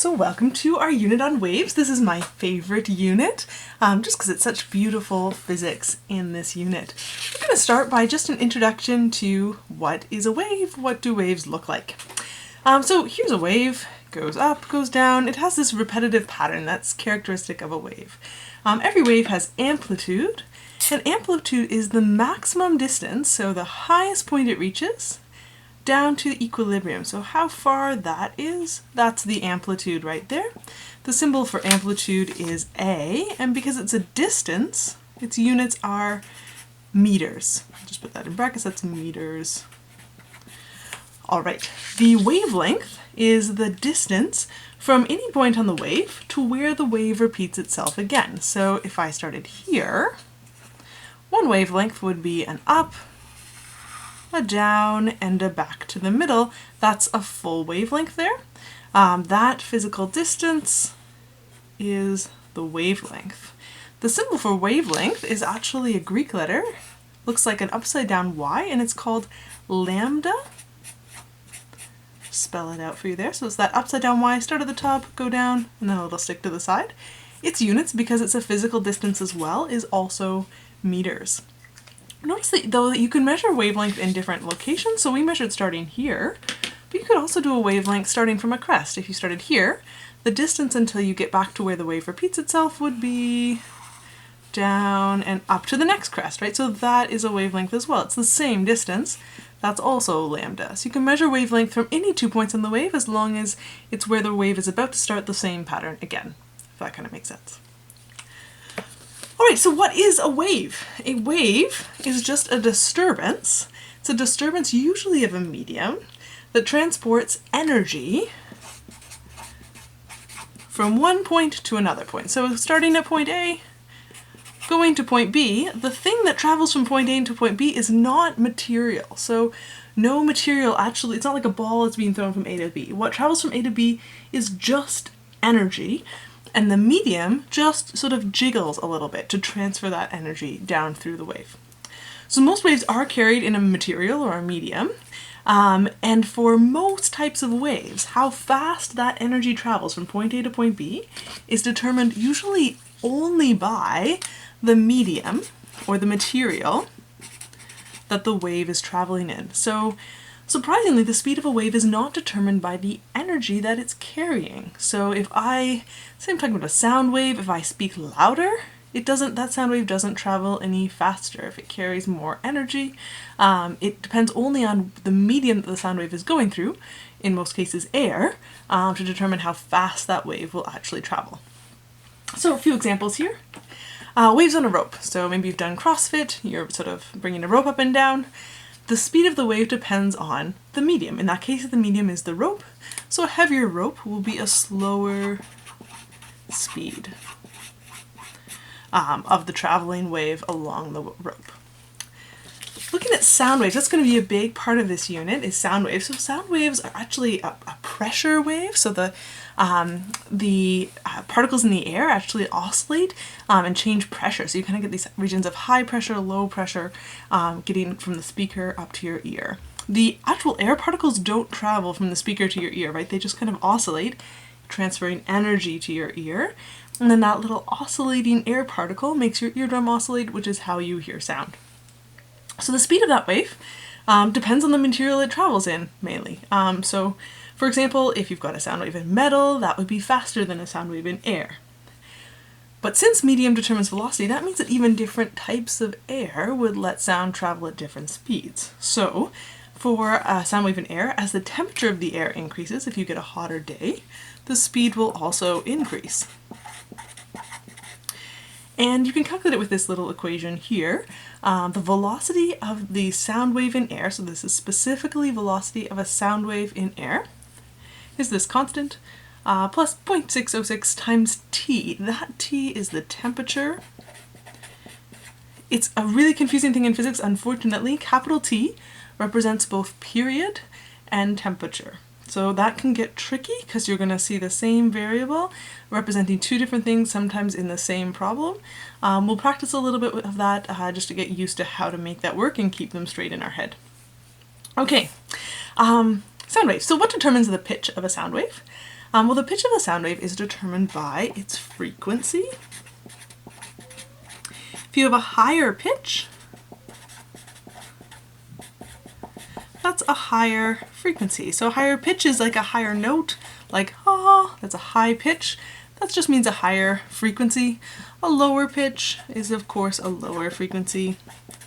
So welcome to our unit on waves. This is my favorite unit, just because it's such beautiful physics in this unit. We're going to start by just an introduction to what is a wave, what do waves look like. So here's a wave, goes up, goes down. It has this repetitive pattern that's characteristic of a wave. Every wave has amplitude, and amplitude is the maximum distance, so the highest point it reaches, down to equilibrium. So how far that is, that's the amplitude right there. The symbol for amplitude is A, and because it's a distance, its units are meters. I'll just put that in brackets, that's meters. All right, the wavelength is the distance from any point on the wave to where the wave repeats itself again. So if I started here, one wavelength would be an up, a down, and a back to the middle. That's a full wavelength there. That physical distance is the wavelength. The symbol for wavelength is actually a Greek letter. Looks like an upside down Y, and it's called lambda. Spell it out for you there. So it's that upside down Y, start at the top, go down, and then a little stick to the side. Its units, because it's a physical distance as well, is also meters. Notice that, though, that you can measure wavelength in different locations. So we measured starting here, but you could also do a wavelength starting from a crest. If you started here, the distance until you get back to where the wave repeats itself would be down and up to the next crest, right? So that is a wavelength as well. It's the same distance. That's also lambda. So you can measure wavelength from any 2 points on the wave as long as it's where the wave is about to start the same pattern again, if that kind of makes sense. All right, so what is a wave? A wave is just a disturbance. It's a disturbance usually of a medium that transports energy from one point to another point. So starting at point A, going to point B, the thing that travels from point A to point B is not material. So no material actually, it's not like a ball that's being thrown from A to B. What travels from A to B is just energy. And the medium just sort of jiggles a little bit to transfer that energy down through the wave. So most waves are carried in a material or a medium. And for most types of waves, how fast that energy travels from point A to point B is determined usually only by the medium or the material that the wave is traveling in. So surprisingly, the speed of a wave is not determined by the energy that it's carrying. So if say I'm talking about a sound wave, if I speak louder, that sound wave doesn't travel any faster if it carries more energy. It depends only on the medium that the sound wave is going through, in most cases air, to determine how fast that wave will actually travel. So a few examples here. Waves on a rope. So maybe you've done CrossFit, you're sort of bringing a rope up and down. The speed of the wave depends on the medium. In that case, the medium is the rope, so a heavier rope will be a slower speed of the traveling wave along the rope. Looking at sound waves, that's going to be a big part of this unit, is sound waves. So sound waves are actually a pressure wave, so the particles in the air actually oscillate and change pressure. So you kind of get these regions of high pressure, low pressure, getting from the speaker up to your ear. The actual air particles don't travel from the speaker to your ear, right? They just kind of oscillate, transferring energy to your ear. And then that little oscillating air particle makes your eardrum oscillate, which is how you hear sound. So the speed of that wave depends on the material it travels in, mainly. So for example, if you've got a sound wave in metal, that would be faster than a sound wave in air. But since medium determines velocity, that means that even different types of air would let sound travel at different speeds. So for a sound wave in air, as the temperature of the air increases, if you get a hotter day, the speed will also increase. And you can calculate it with this little equation here. The velocity of the sound wave in air, so this is specifically velocity of a sound wave in air, is this constant, plus 0.606 times t. That t is the temperature. It's a really confusing thing in physics, unfortunately. Capital T represents both period and temperature. So that can get tricky because you're going to see the same variable representing two different things sometimes in the same problem. We'll practice a little bit of that just to get used to how to make that work and keep them straight in our head. Okay, sound wave. So what determines the pitch of a sound wave? Well, the pitch of a sound wave is determined by its frequency. If you have a higher pitch, that's a higher frequency. So a higher pitch is like a higher note, like ah, that's a high pitch. That just means a higher frequency. A lower pitch is of course a lower frequency.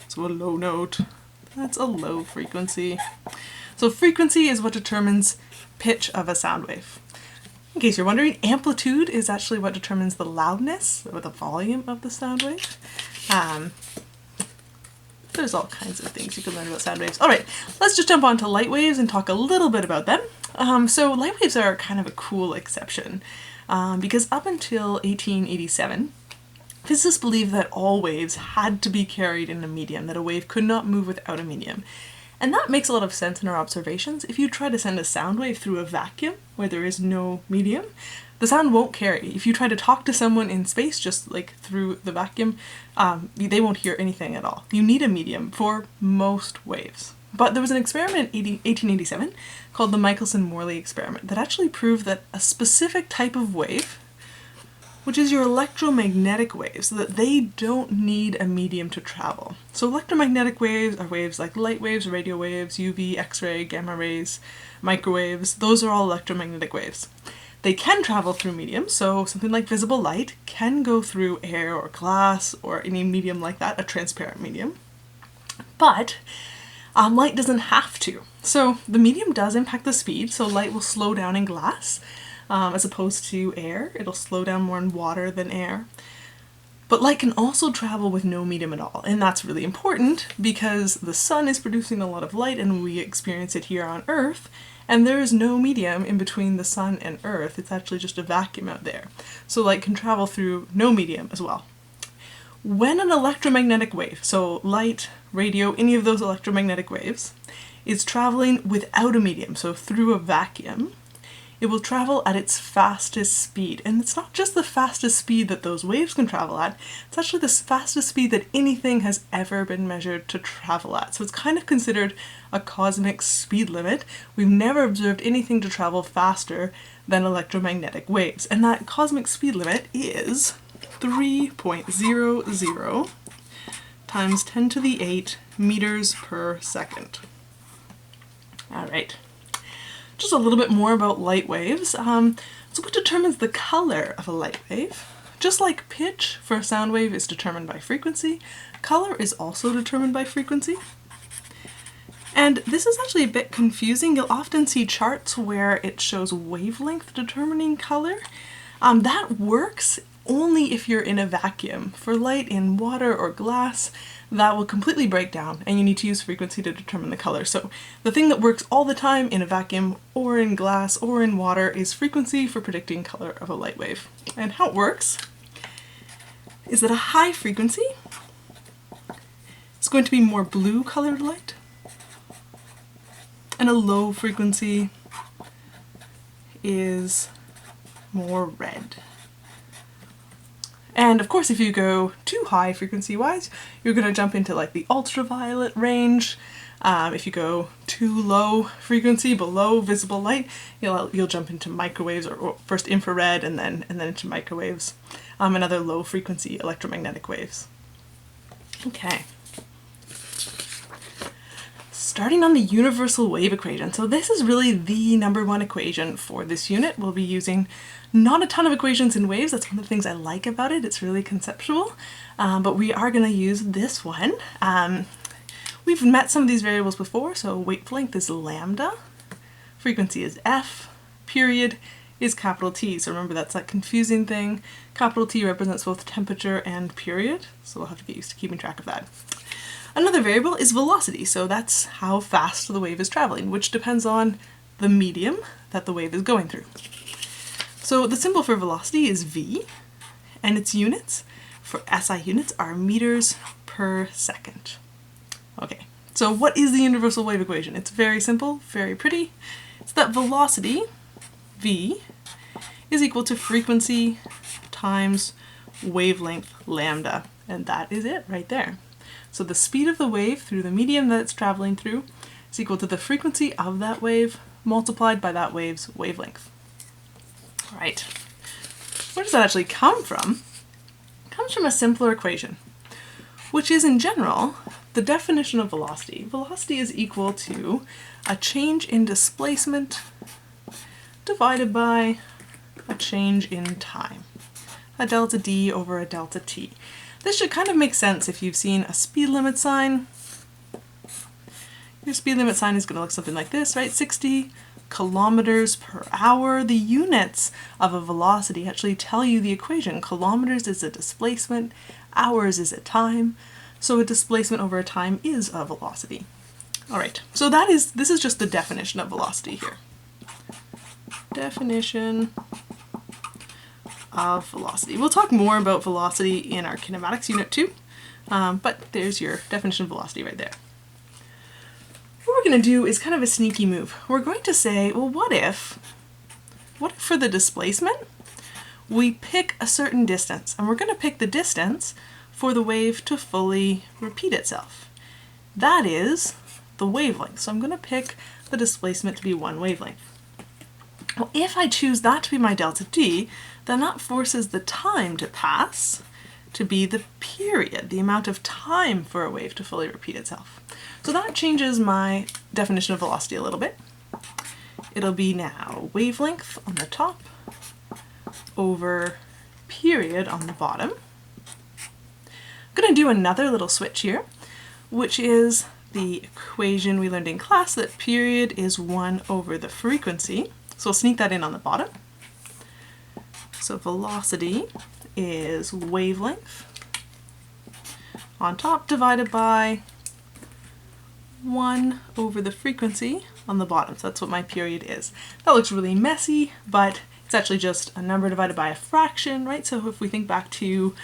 So a low note, that's a low frequency. So frequency is what determines pitch of a sound wave. In case you're wondering, amplitude is actually what determines the loudness or the volume of the sound wave. There's all kinds of things you can learn about sound waves. All right, let's just jump on to light waves and talk a little bit about them. So light waves are kind of a cool exception because up until 1887, physicists believed that all waves had to be carried in a medium, that a wave could not move without a medium. And that makes a lot of sense in our observations. If you try to send a sound wave through a vacuum where there is no medium, the sound won't carry. If you try to talk to someone in space, just like through the vacuum, they won't hear anything at all. You need a medium for most waves. But there was an experiment in 1887 called the Michelson-Morley experiment that actually proved that a specific type of wave, which is your electromagnetic waves, so that they don't need a medium to travel. So electromagnetic waves are waves like light waves, radio waves, UV, X-ray, gamma rays, microwaves. Those are all electromagnetic waves. They can travel through mediums, so something like visible light can go through air or glass or any medium like that, a transparent medium. But light doesn't have to. So the medium does impact the speed, so light will slow down in glass. As opposed to air. It'll slow down more in water than air. But light can also travel with no medium at all, and that's really important because the sun is producing a lot of light and we experience it here on Earth, and there is no medium in between the sun and Earth. It's actually just a vacuum out there. So light can travel through no medium as well. When an electromagnetic wave, so light, radio, any of those electromagnetic waves, is traveling without a medium, so through a vacuum, it will travel at its fastest speed. And it's not just the fastest speed that those waves can travel at, it's actually the fastest speed that anything has ever been measured to travel at. So it's kind of considered a cosmic speed limit. We've never observed anything to travel faster than electromagnetic waves. And that cosmic speed limit is 3.00 times 10 to the 8 meters per second. All right. Just a little bit more about light waves. So what determines the color of a light wave? Just like pitch for a sound wave is determined by frequency, color is also determined by frequency. And this is actually a bit confusing. You'll often see charts where it shows wavelength determining color. That works only if you're in a vacuum. For light in water or glass, that will completely break down and you need to use frequency to determine the color. So the thing that works all the time in a vacuum or in glass or in water is frequency for predicting color of a light wave. And how it works is that a high frequency is going to be more blue colored light and a low frequency is more red. And of course, if you go too high frequency wise, you're going to jump into like the ultraviolet range. If you go too low frequency, below visible light, you'll jump into microwaves or first infrared and then into microwaves and other low frequency electromagnetic waves. Okay. Starting on the universal wave equation. So this is really the #1 equation for this unit. We'll be using not a ton of equations in waves. That's one of the things I like about it. It's really conceptual, but we are going to use this one. We've met some of these variables before. So wavelength is lambda, frequency is f, period is capital T. So remember, that's that confusing thing. Capital T represents both temperature and period. So we'll have to get used to keeping track of that. Another variable is velocity, so that's how fast the wave is traveling, which depends on the medium that the wave is going through. So the symbol for velocity is v, and its units for SI units are meters per second. Okay, so what is the universal wave equation? It's very simple, very pretty. It's that velocity, v, is equal to frequency times wavelength lambda, and that is it right there. So the speed of the wave through the medium that it's traveling through is equal to the frequency of that wave multiplied by that wave's wavelength. All right, where does that actually come from? It comes from a simpler equation, which is in general the definition of velocity. Velocity is equal to a change in displacement divided by a change in time. A delta d over a delta t. This should kind of make sense if you've seen a speed limit sign. Your speed limit sign is going to look something like this, right? 60 kilometers per hour. The units of a velocity actually tell you the equation. Kilometers is a displacement, hours is a time, so a displacement over a time is a velocity. All right, so this is just the definition of velocity here. Definition of velocity. We'll talk more about velocity in our kinematics unit 2, but there's your definition of velocity right there. What we're going to do is kind of a sneaky move. We're going to say, well, what if for the displacement, we pick a certain distance, and we're going to pick the distance for the wave to fully repeat itself. That is the wavelength. So I'm going to pick the displacement to be 1 wavelength. Well, if I choose that to be my delta d, then that forces the time to pass to be the period, the amount of time for a wave to fully repeat itself. So that changes my definition of velocity a little bit. It'll be now wavelength on the top over period on the bottom. I'm going to do another little switch here, which is the equation we learned in class that period is 1 over the frequency. So we'll sneak that in on the bottom. So velocity is wavelength on top divided by 1 over the frequency on the bottom. So that's what my period is. That looks really messy, but it's actually just a number divided by a fraction, right? So if we think back to,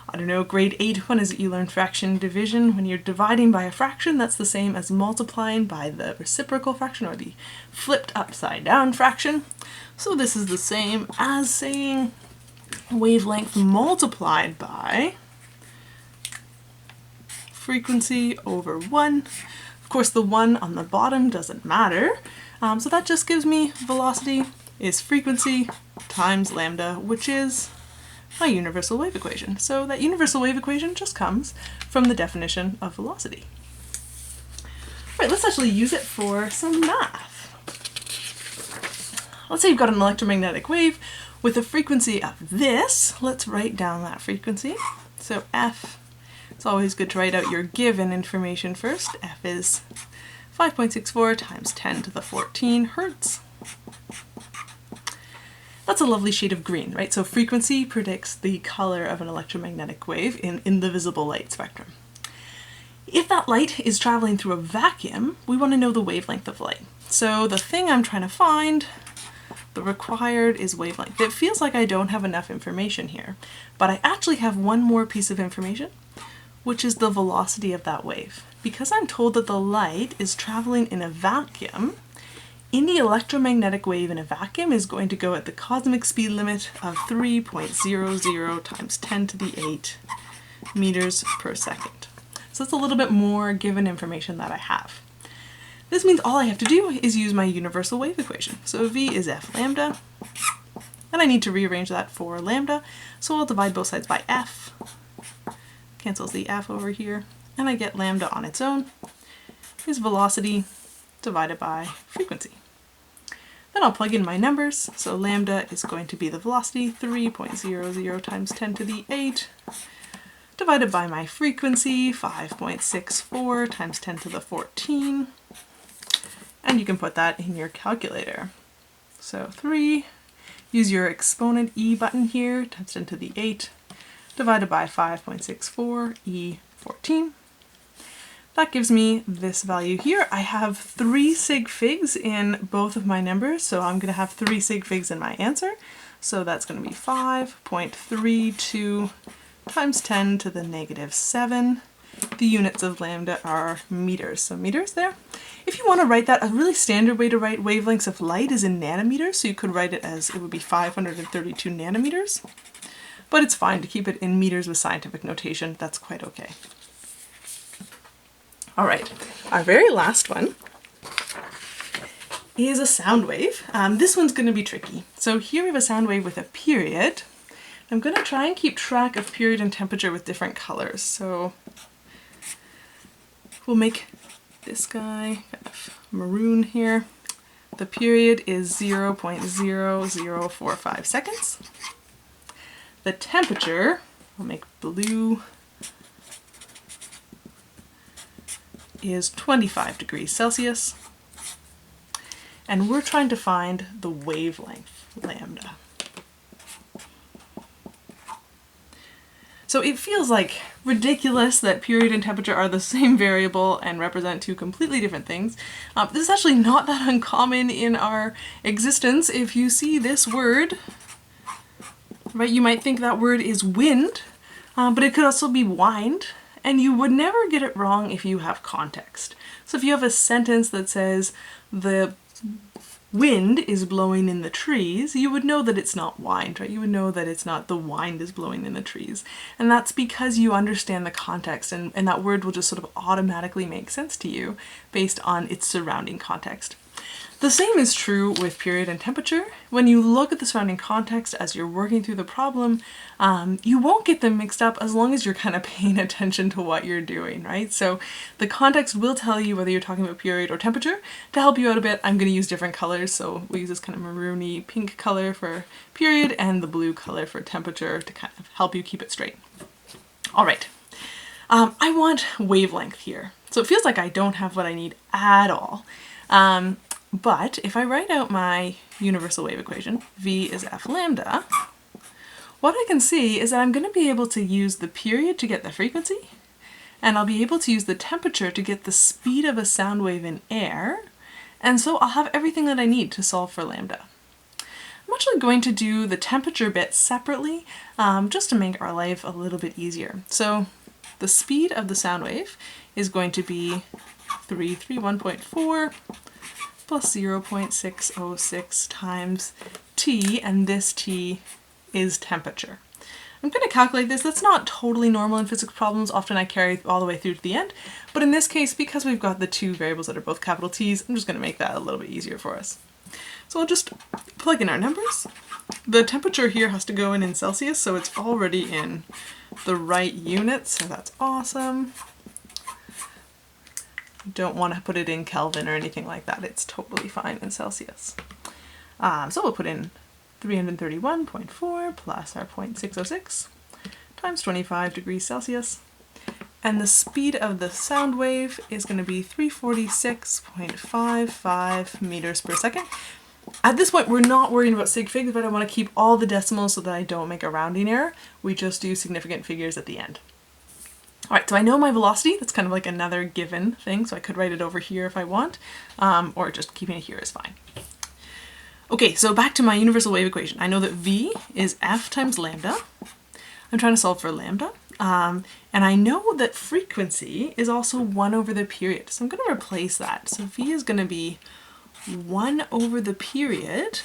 I don't know, grade 8, when is it you learned fraction division? When you're dividing by a fraction, that's the same as multiplying by the reciprocal fraction or the flipped upside down fraction. So this is the same as saying wavelength multiplied by frequency over 1. Of course, the 1 on the bottom doesn't matter. So that just gives me velocity is frequency times lambda, which is my universal wave equation. So that universal wave equation just comes from the definition of velocity. All right, let's actually use it for some math. Let's say you've got an electromagnetic wave with a frequency of this. Let's write down that frequency. So F, it's always good to write out your given information first. F is 5.64 times 10 to the 14 hertz. That's a lovely shade of green, right? So frequency predicts the color of an electromagnetic wave in the visible light spectrum. If that light is traveling through a vacuum, we want to know the wavelength of light. So the thing I'm trying to find, the required is wavelength. It feels like I don't have enough information here, but I actually have one more piece of information, which is the velocity of that wave. Because I'm told that the light is traveling in a vacuum, any electromagnetic wave in a vacuum is going to go at the cosmic speed limit of 3.00 times 10 to the 8 meters per second. So that's a little bit more given information that I have. This means all I have to do is use my universal wave equation. So V is F lambda, and I need to rearrange that for lambda, so I'll divide both sides by F, cancels the F over here, and I get lambda on its own is velocity divided by frequency. Then I'll plug in my numbers, so lambda is going to be the velocity, 3.00 times 10 to the 8, divided by my frequency, 5.64 times 10 to the 14, and you can put that in your calculator. So 3, use your exponent E button here, times 10 to the 8, divided by 5.64, E 14. That gives me this value here. I have 3 sig figs in both of my numbers, so I'm going to have 3 sig figs in my answer. So that's going to be 5.32 times 10 to the negative 7. The units of lambda are meters, so meters there. If you want to write that, a really standard way to write wavelengths of light is in nanometers, so you could write it as, it would be 532 nanometers. But it's fine to keep it in meters with scientific notation, that's quite okay. All right, our very last one is a sound wave. This one's going to be tricky. So here we have a sound wave with a period. I'm going to try and keep track of period and temperature with different colors. So we'll make this guy kind of maroon here. The period is 0.0045 seconds. The temperature, I'll make blue, is 25 degrees Celsius. And we're trying to find the wavelength, lambda. So it feels like ridiculous that period and temperature are the same variable and represent two completely different things. This is actually not that uncommon in our existence. If you see this word, right, you might think that word is wind, but it could also be wind, and you would never get it wrong if you have context. So if you have a sentence that says the wind is blowing in the trees, you would know that it's not wind, right? You would know that it's not the wind is blowing in the trees. And that's because you understand the context, and that word will just sort of automatically make sense to you based on its surrounding context. The same is true with period and temperature. When you look at the surrounding context as you're working through the problem, you won't get them mixed up as long as you're kind of paying attention to what you're doing, right? So the context will tell you whether you're talking about period or temperature. To help you out a bit, I'm going to use different colors. So we'll use this kind of maroony pink color for period and the blue color for temperature to kind of help you keep it straight. All right. I want wavelength here. So it feels like I don't have what I need at all. But if I write out my universal wave equation, V is F lambda, what I can see is that I'm going to be able to use the period to get the frequency, and I'll be able to use the temperature to get the speed of a sound wave in air, and so I'll have everything that I need to solve for lambda. I'm actually going to do the temperature bit separately, just to make our life a little bit easier. So the speed of the sound wave is going to be 331.4 plus 0.606 times T, and this T is temperature. I'm going to calculate this. That's not totally normal in physics problems. Often I carry all the way through to the end, but in this case, because we've got the two variables that are both capital T's, I'm just going to make that a little bit easier for us. So I'll just plug in our numbers. The temperature here has to go in Celsius, so it's already in the right units, so that's awesome. Don't want to put it in Kelvin or anything like that. It's totally fine in Celsius. So we'll put in 331.4 plus our 0.606 times 25 degrees Celsius. And the speed of the sound wave is going to be 346.55 meters per second. At this point, we're not worrying about sig figs, but I want to keep all the decimals so that I don't make a rounding error. We just do significant figures at the end. All right, so I know my velocity. That's kind of like another given thing, so I could write it over here if I want, or just keeping it here is fine. Okay, so back to my universal wave equation. I know that V is F times lambda. I'm trying to solve for lambda, and I know that frequency is also 1 over the period, so I'm going to replace that. So V is going to be 1 over the period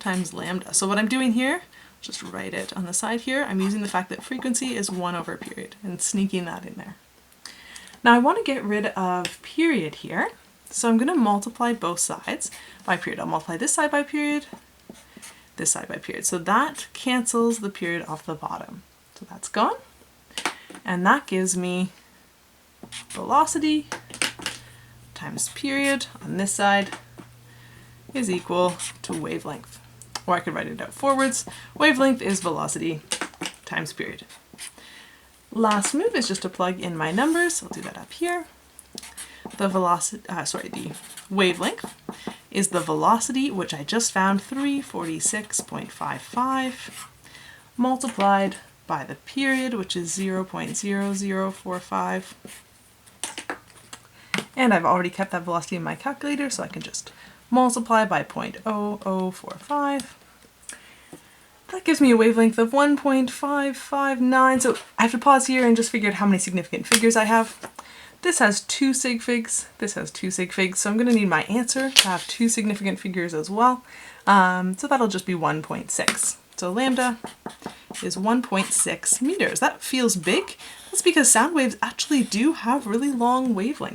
times lambda. So what I'm doing here, just write it on the side here, I'm using the fact that frequency is 1 over period and sneaking that in there. Now I want to get rid of period here, so I'm going to multiply both sides by period. I'll multiply this side by period, this side by period. So that cancels the period off the bottom. So that's gone. And that gives me velocity times period on this side is equal to wavelength. Or I could write it out forwards. Wavelength is velocity times period. Last move is just to plug in my numbers. I'll do that up here. The the wavelength is the velocity, which I just found, 346.55, multiplied by the period, which is 0.0045. And I've already kept that velocity in my calculator, so I can just multiply by 0.0045. That gives me a wavelength of 1.559. So I have to pause here and just figure out how many significant figures I have. This has 2 sig figs, this has 2 sig figs, so I'm going to need my answer to have 2 significant figures as well. So that'll just be 1.6. So lambda is 1.6 meters. That feels big. That's because sound waves actually do have really long wavelengths.